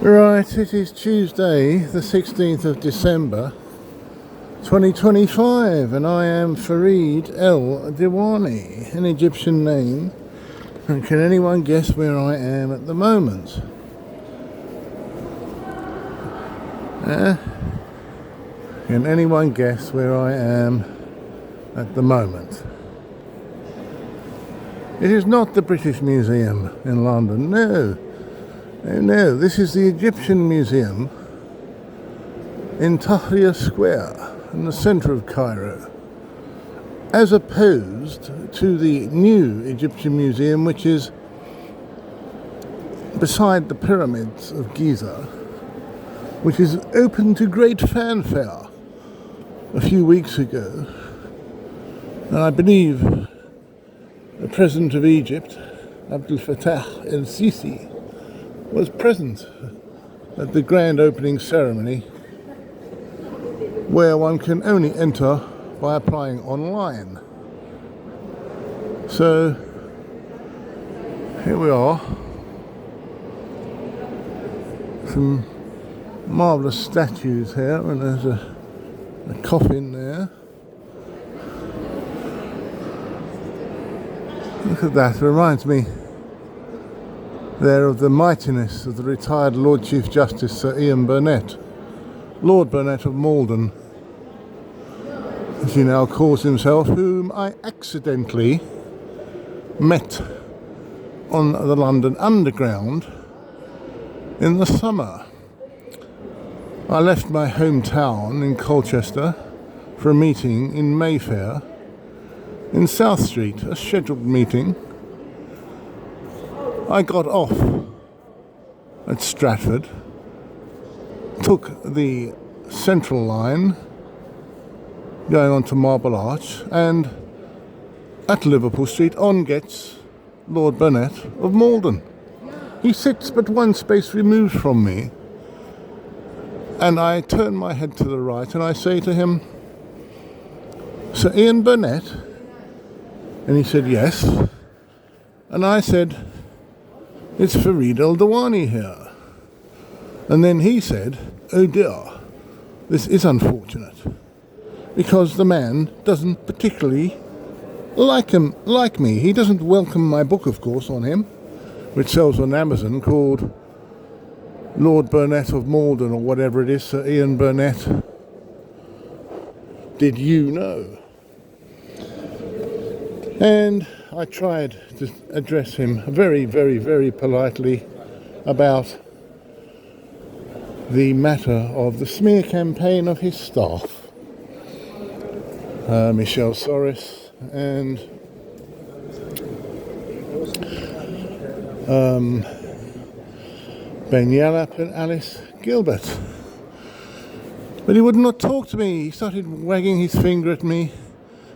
Right, it is Tuesday, the 16th of December, 2025, and I am Farid El Diwany, an Egyptian name. And can anyone guess where I am at the moment? Can anyone guess where I am at the moment? It is not the British Museum in London, no. No, this is the Egyptian Museum in Tahrir Square, in the centre of Cairo, as opposed to the new Egyptian Museum, which is beside the pyramids of Giza, which is open to great fanfare a few weeks ago. And I believe the President of Egypt, Abdel Fattah el-Sisi, was present at the grand opening ceremony, where one can only enter by applying online. So here we are, some marvellous statues here, and there's a coffin there. Look at that, it reminds me there of the mightiness of the retired Lord Chief Justice Sir Ian Burnett, Lord Burnett of Malden, as he now calls himself, whom I accidentally met on the London Underground in the summer. I left my hometown in Colchester for a meeting in Mayfair in South Street, a scheduled meeting. I got off at Stratford, took the Central Line going on to Marble Arch, and at Liverpool Street on gets Lord Burnett of Malden. He sits but one space removed from me, and I turn my head to the right and I say to him, "Sir Ian Burnett?" And he said, "Yes." And I said, "It's Farid El Diwany here." And then he said, "Oh dear, this is unfortunate, because the man doesn't particularly like me. He doesn't welcome my book, of course, on him, which sells on Amazon, called Lord Burnett of Malden, or whatever it is, Sir Ian Burnett. Did you know?" And I tried to address him very, very, very politely about the matter of the smear campaign of his staff, Michelle Soros and Ben Yallop and Alice Gilbert. But he would not talk to me. He started wagging his finger at me,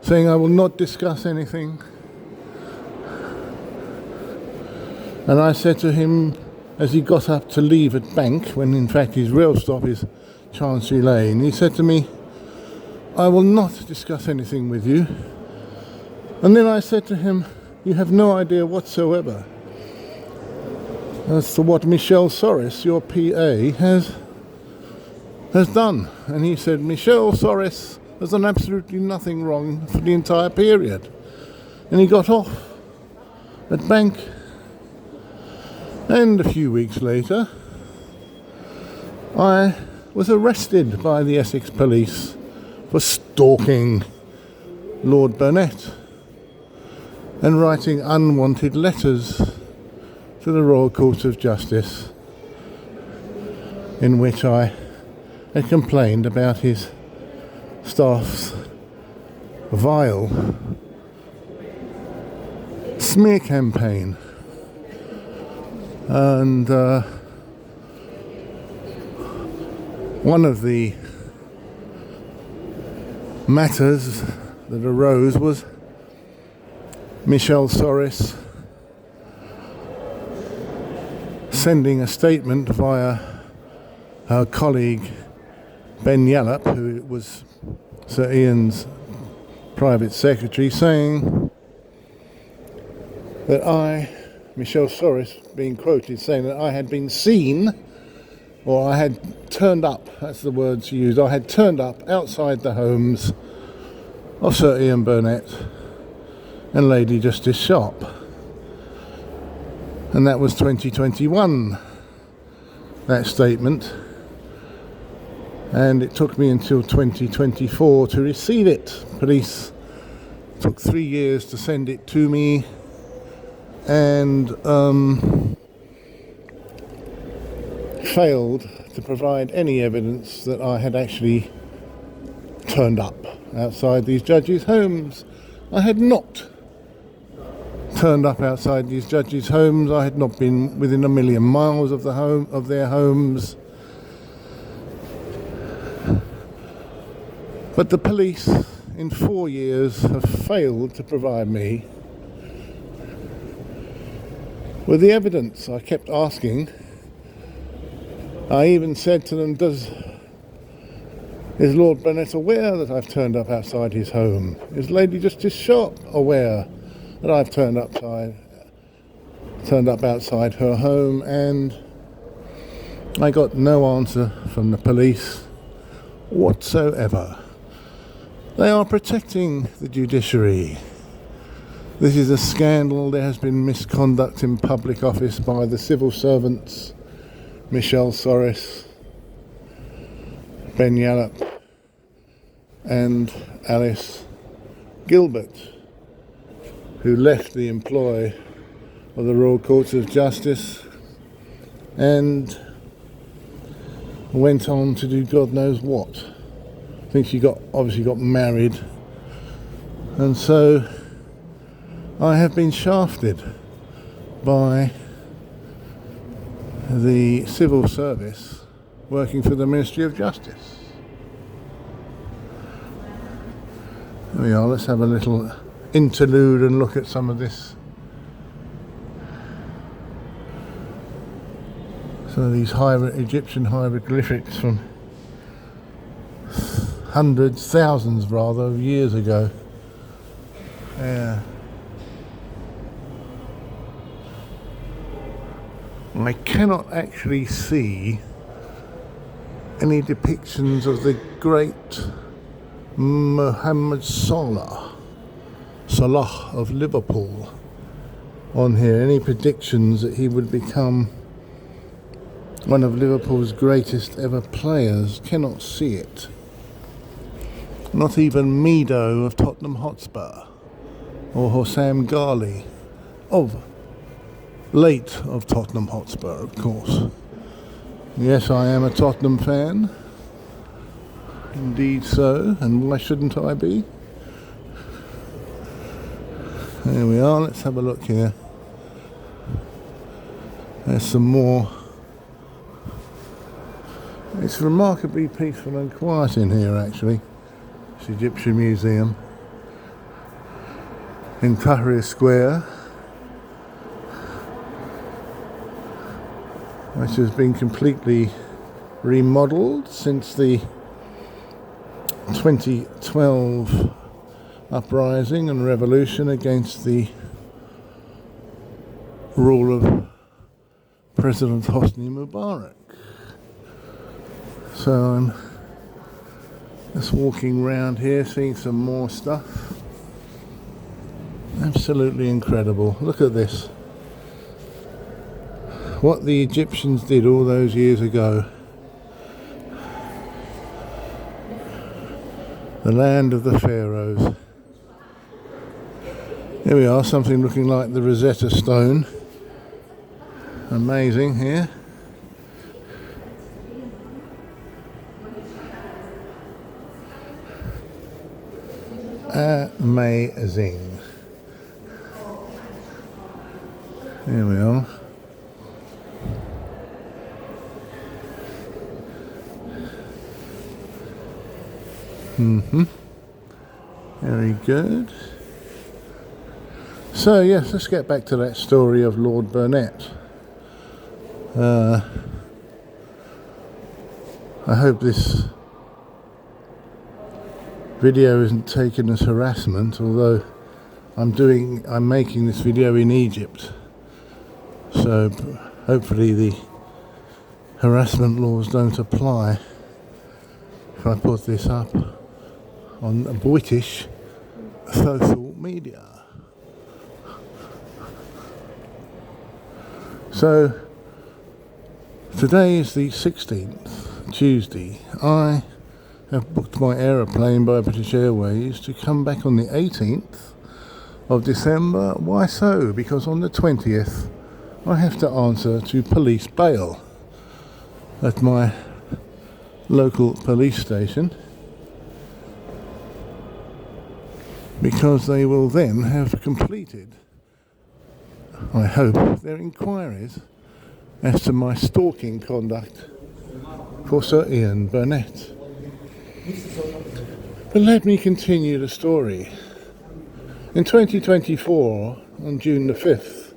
saying I will not discuss anything. And I said to him, as he got up to leave at Bank, when in fact his real stop is Chancery Lane, he said to me, "I will not discuss anything with you." And then I said to him, "You have no idea whatsoever as to what Michelle Soros, your PA, has done." And he said, "Michelle Soros has done absolutely nothing wrong for the entire period." And he got off at Bank. And a few weeks later, I was arrested by the Essex police for stalking Lord Burnett and writing unwanted letters to the Royal Court of Justice, in which I had complained about his staff's vile smear campaign. And one of the matters that arose was Michelle Soros sending a statement via her colleague Ben Yallop, who was Sir Ian's private secretary, saying that Michelle Soros, being quoted saying that I had been seen or I had turned up, that's the words used, I had turned up outside the homes of Sir Ian Burnett and Lady Justice Sharp. And that was 2021, that statement. And it took me until 2024 to receive it. Police took 3 years to send it to me, and failed to provide any evidence that I had actually turned up outside these judges' homes. I had not turned up outside these judges' homes. I had not been within a million miles of their homes. But the police in 4 years have failed to provide me with the evidence. I kept asking. I even said to them, is Lord Burnett aware that I've turned up outside his home? Is Lady Justice Sharp aware that I've turned up outside her home? And I got no answer from the police whatsoever. They are protecting the judiciary. This is a scandal. There has been misconduct in public office by the civil servants, Michelle Soros, Ben Yallop and Alice Gilbert, who left the employ of the Royal Courts of Justice and went on to do God knows what. I think she obviously got married, and so I have been shafted by the civil service working for the Ministry of Justice. There we are, let's have a little interlude and look at some of this. Some of these Egyptian hieroglyphics from hundreds, thousands rather, of years ago. Yeah. I cannot actually see any depictions of the great Mohammed Salah of Liverpool on here. Any predictions that he would become one of Liverpool's greatest ever players? Cannot see it. Not even Mido of Tottenham Hotspur, or Hossam Ghali of Tottenham Hotspur, of course. Yes, I am a Tottenham fan. Indeed so, and why shouldn't I be? There we are, let's have a look here. There's some more. It's remarkably peaceful and quiet in here, actually. It's the Egyptian Museum in Tahrir Square, which has been completely remodelled since the 2012 uprising and revolution against the rule of President Hosni Mubarak. So I'm just walking around here, seeing some more stuff. Absolutely incredible. Look at this. What the Egyptians did all those years ago. The land of the pharaohs. Here we are, something looking like the Rosetta Stone. Amazing here. Amazing. Here we are. Very good. So yes, let's get back to that story of Lord Burnett. I hope this video isn't taken as harassment, although I'm making this video in Egypt, so hopefully the harassment laws don't apply if I put this up on British social media. So today is the 16th, Tuesday. I have booked my aeroplane by British Airways to come back on the 18th of December. Why so? Because on the 20th I have to answer to police bail at my local police station, because they will then have completed, I hope, their inquiries as to my stalking conduct for Sir Ian Burnett. But let me continue the story. In 2024, on June the 5th,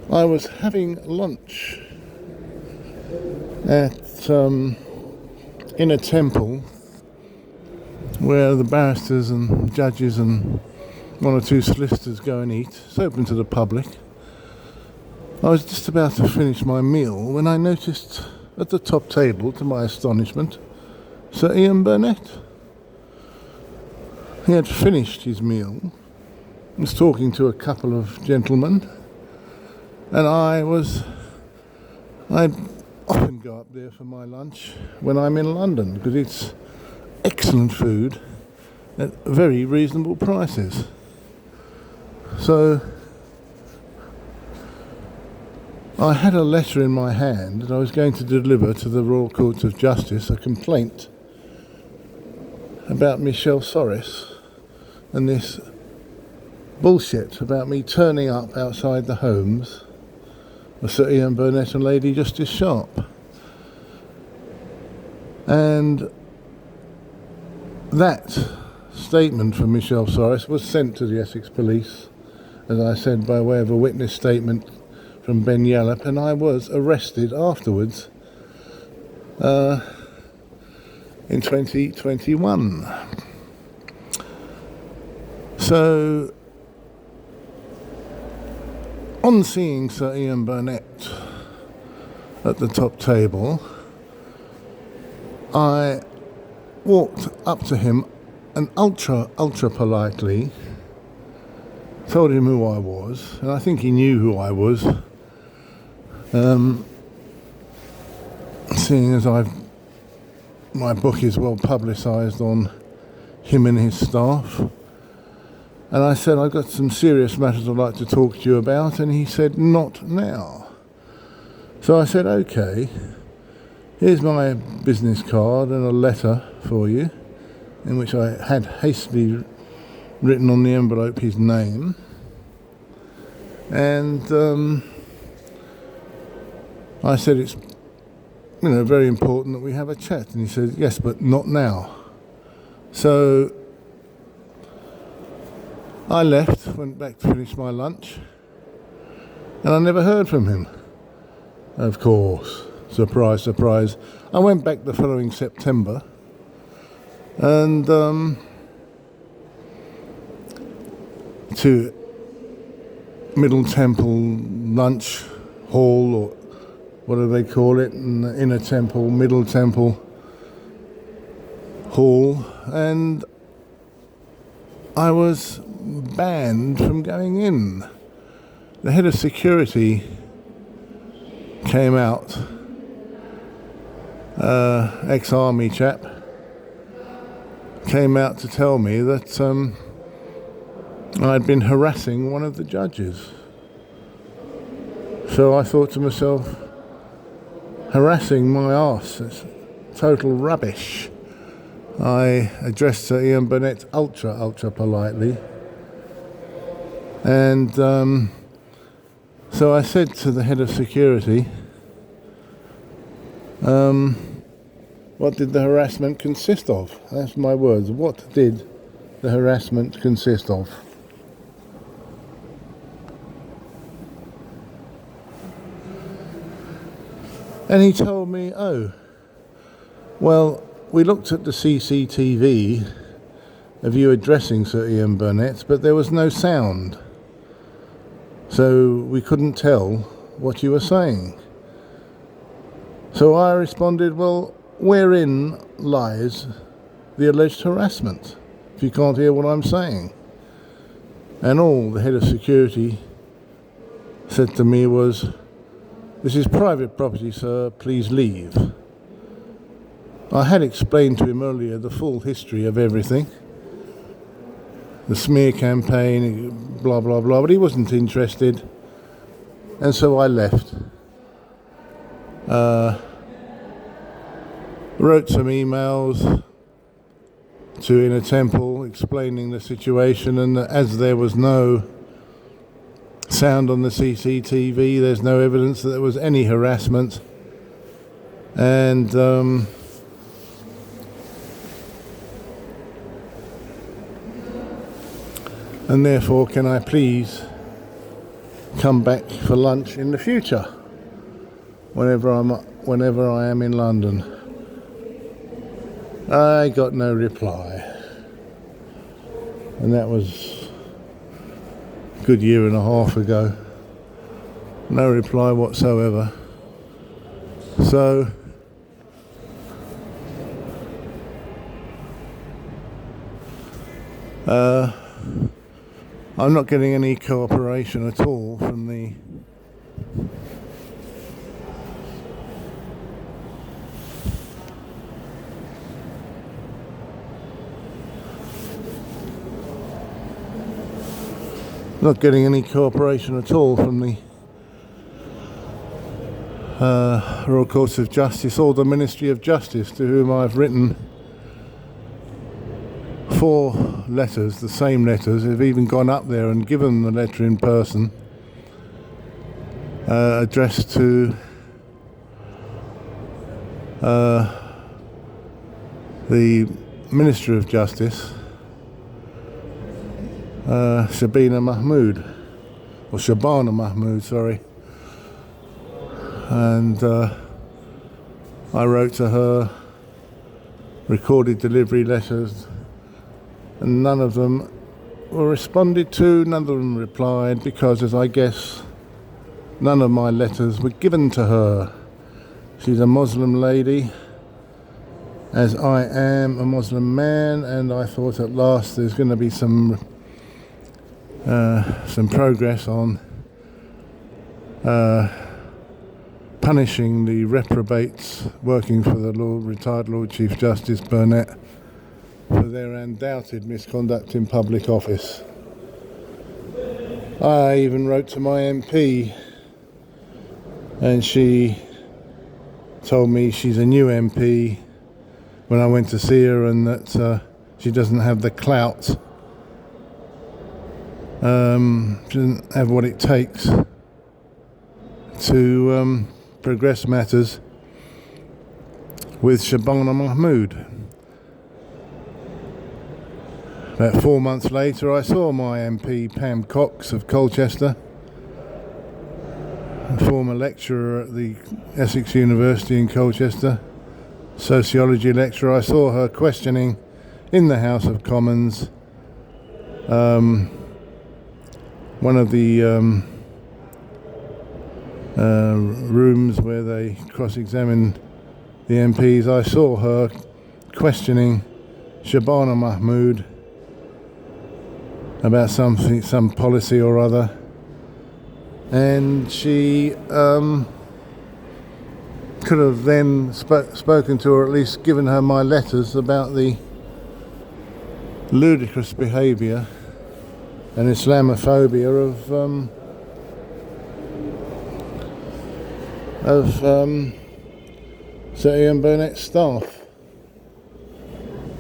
I was having lunch at in a temple where the barristers and judges and one or two solicitors go and eat. It's open to the public. I was just about to finish my meal when I noticed at the top table, to my astonishment, Sir Ian Burnett. He had finished his meal, was talking to a couple of gentlemen, and I'd often go up there for my lunch when I'm in London, because it's excellent food at very reasonable prices. So I had a letter in my hand that I was going to deliver to the Royal Court of Justice, a complaint about Michelle Soros and this bullshit about me turning up outside the homes of Sir Ian Burnett and Lady Justice Sharp. And that statement from Michelle Soros was sent to the Essex Police, as I said, by way of a witness statement from Ben Yallop, and I was arrested afterwards in 2021. So, on seeing Sir Ian Burnett at the top table, I walked up to him and ultra politely told him who I was, and I think he knew who I was, seeing as my book is well publicised on him and his staff. And I said, I've got some serious matters I'd like to talk to you about, and he said, not now. So I said, okay, here's my business card and a letter for you, in which I had hastily written on the envelope his name. And I said, it's very important that we have a chat. And he said, yes, but not now. So I left, went back to finish my lunch, and I never heard from him. Of course, surprise, surprise. I went back the following September, and to Middle Temple Lunch Hall, or what do they call it, in the Inner Temple, Middle Temple Hall, and I was banned from going in. The head of security came out, ex-army chap, came out to tell me that I'd been harassing one of the judges. So I thought to myself, harassing my arse, it's total rubbish. I addressed Sir Ian Burnett ultra politely, and so I said to the head of security, what did the harassment consist of? That's my words. What did the harassment consist of? And he told me, oh, well, we looked at the CCTV of you addressing Sir Ian Burnett, but there was no sound. So we couldn't tell what you were saying. So I responded, well, wherein lies the alleged harassment, if you can't hear what I'm saying? And all the head of security said to me was, "This is private property, sir, please leave." I had explained to him earlier the full history of everything, the smear campaign, blah, blah, blah, but he wasn't interested, and so I left. Wrote some emails to Inner Temple explaining the situation, and as there was no sound on the CCTV, there's no evidence that there was any harassment, and therefore can I please come back for lunch in the future whenever I am in London. I got no reply, and that was a good year and a half ago. No reply whatsoever. So I'm not getting any cooperation at all from the Royal Courts of Justice or the Ministry of Justice, to whom I've written 4 letters, the same letters. I've even gone up there and given the letter in person, addressed to the Minister of Justice, Shabana Mahmood, sorry. And I wrote to her, recorded delivery letters, and none of them were responded to, none of them replied, because, as I guess, none of my letters were given to her. She's a Muslim lady, as I am a Muslim man, and I thought at last there's going to be some progress on punishing the reprobates working for the retired Lord Chief Justice Burnett for their undoubted misconduct in public office. I even wrote to my MP, and she told me she's a new MP when I went to see her, and that she doesn't have the clout, she doesn't have what it takes to progress matters with Shabana Mahmood. About 4 months later, I saw my MP Pam Cox of Colchester, a former lecturer at the Essex University in Colchester, sociology lecturer. I saw her questioning in the House of Commons one of the rooms where they cross-examined the MPs. I saw her questioning Shabana Mahmood about some policy or other, and she could have then spoken to her, or at least given her my letters about the ludicrous behaviour and Islamophobia of Sir Ian Burnett's staff.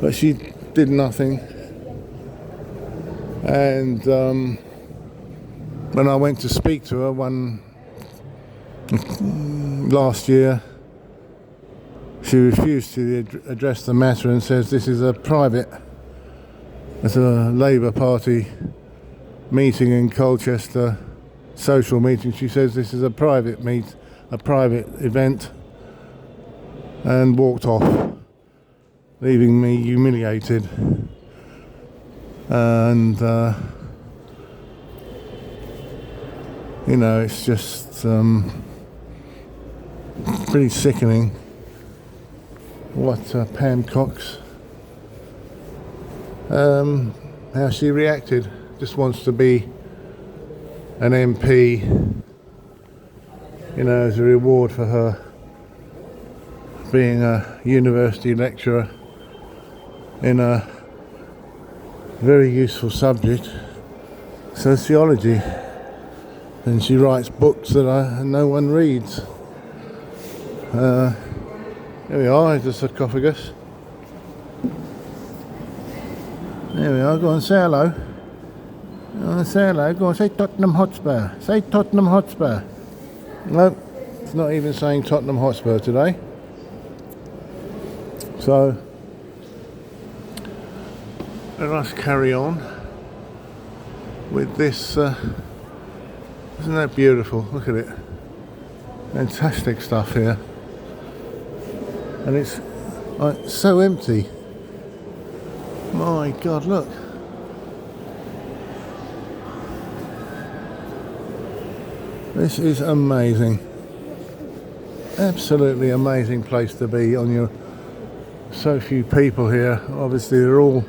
But she did nothing, and when I went to speak to her last year, she refused to address the matter and says this is a Labour Party meeting in Colchester, social meeting. She says this is a private event, and walked off, leaving me humiliated. And it's just pretty sickening what Pam Cox, how she reacted. Just wants to be an MP, you know, as a reward for her being a university lecturer in a very useful subject, sociology, and she writes books that no one reads. There we are, here's the sarcophagus. There we are, go on, say hello. Go on, say hello, go on, say Tottenham Hotspur. Say Tottenham Hotspur. No, it's not even saying Tottenham Hotspur today. So, let us carry on with this. Isn't that beautiful? Look at it. Fantastic stuff here. And it's so empty. My God, look. This is amazing. Absolutely amazing place to be on your... So few people here. Obviously they're all...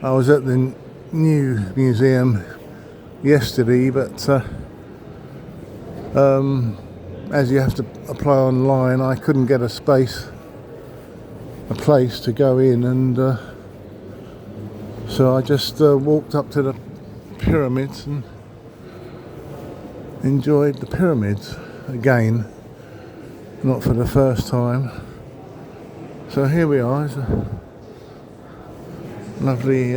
I was at the new museum yesterday, but as you have to apply online, I couldn't get a place to go in, and so I just walked up to the pyramids and enjoyed the pyramids again, not for the first time. So here we are. It's a lovely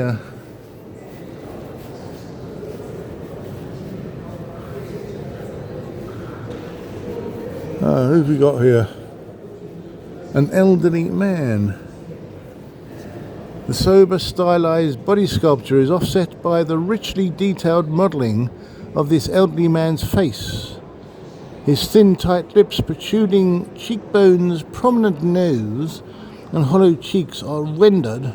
who've we got here? An elderly man. The sober, stylized body sculpture is offset by the richly detailed modeling of this elderly man's face. His thin, tight lips, protruding cheekbones, prominent nose, and hollow cheeks are rendered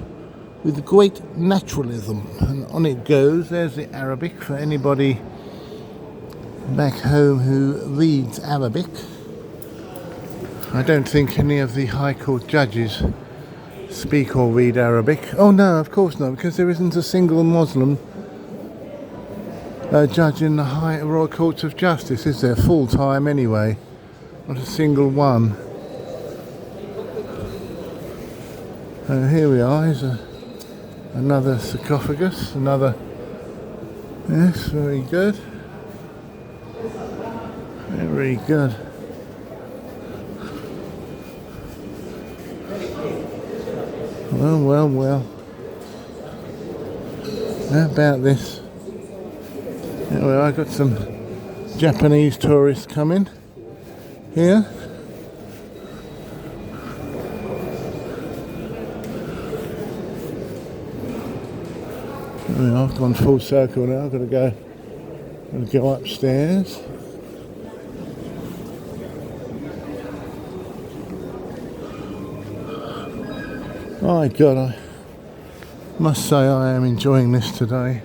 with great naturalism. And on it goes. There's the Arabic for anybody back home who reads Arabic. I don't think any of the High Court judges speak or read Arabic. Oh no, of course not, because there isn't a single Muslim judge in the Royal Courts of Justice, is there? Full time anyway. Not a single one. Here we are. Here's another sarcophagus. Another. Yes, very good. Very good. Well. How about this? Well, I got some Japanese tourists coming here. I've gone full circle now. I've got to go upstairs. My God, I must say I am enjoying this today.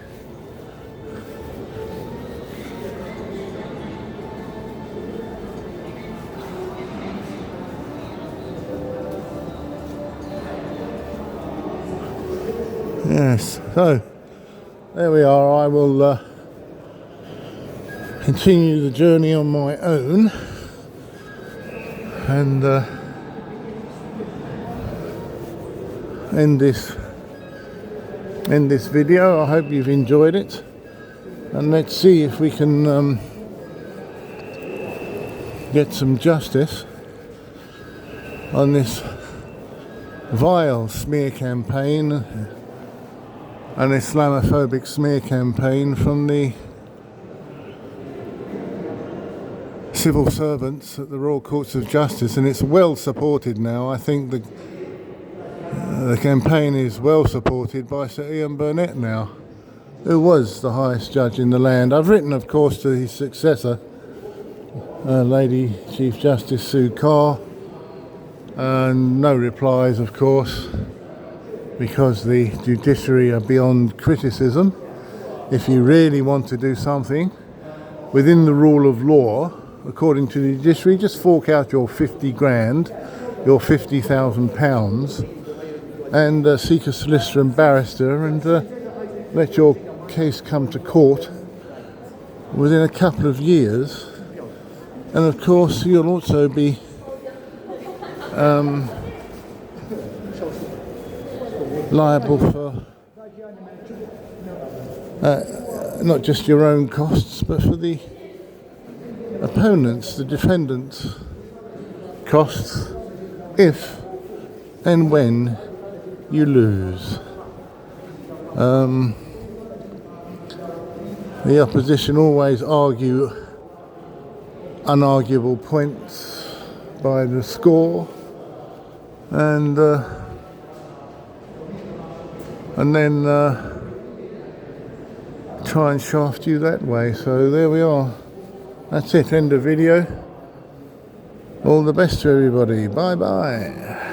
Yes, so there we are. I will continue the journey on my own, and end this video. I hope you've enjoyed it, and let's see if we can get some justice on this vile smear campaign, an Islamophobic smear campaign from the civil servants at the Royal Courts of Justice, and it's well supported now. I think the campaign is well supported by Sir Ian Burnett now, who was the highest judge in the land. I've written, of course, to his successor, Lady Chief Justice Sue Carr, and no replies, of course, because the judiciary are beyond criticism. If you really want to do something within the rule of law, according to the judiciary, just fork out your 50 grand, your £50,000, and seek a solicitor and barrister, and let your case come to court within a couple of years. And of course you'll also be liable for not just your own costs, but for the opponents, the defendants' costs, if and when you lose. The opposition always argue unarguable points by the score, and then try and shaft you that way. So there we are. That's it. End of video. All the best to everybody. Bye bye.